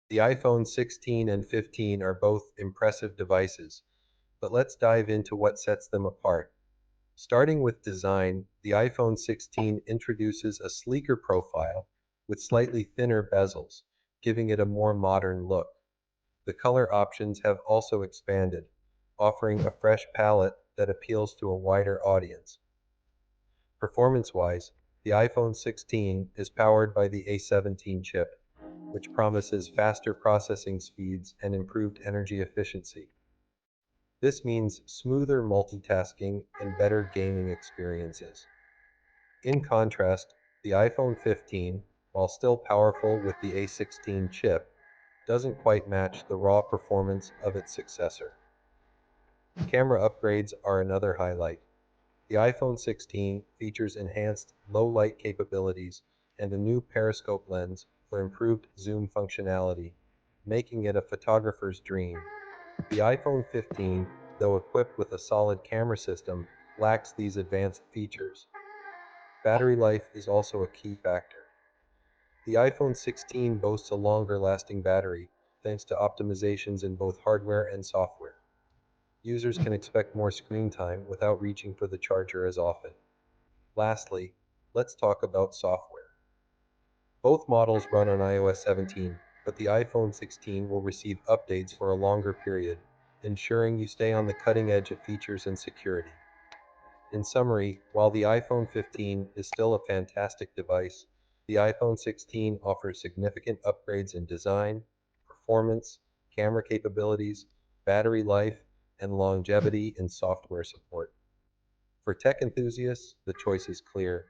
The iPhone 16 and 15 are both impressive devices, but let's dive into what sets them apart. Starting with design, the iPhone 16 introduces a sleeker profile with slightly thinner bezels, giving it a more modern look. The color options have also expanded, offering a fresh palette that appeals to a wider audience. Performance-wise, the iPhone 16 is powered by the A17 chip, which promises faster processing speeds and improved energy efficiency. This means smoother multitasking and better gaming experiences. In contrast, the iPhone 15, while still powerful with the A16 chip, doesn't quite match the raw performance of its successor. Camera upgrades are another highlight. The iPhone 16 features enhanced low-light capabilities and a new periscope lens for improved zoom functionality, making it a photographer's dream. The iPhone 15, though equipped with a solid camera system, lacks these advanced features. Battery life is also a key factor. The iPhone 16 boasts a longer lasting battery thanks to optimizations in both hardware and software. Users can expect more screen time without reaching for the charger as often. Lastly, let's talk about software. Both models run on iOS 17, but the iPhone 16 will receive updates for a longer period, ensuring you stay on the cutting edge of features and security. In summary, while the iPhone 15 is still a fantastic device, the iPhone 16 offers significant upgrades in design, performance, camera capabilities, battery life, and longevity in software support. For tech enthusiasts, the choice is clear.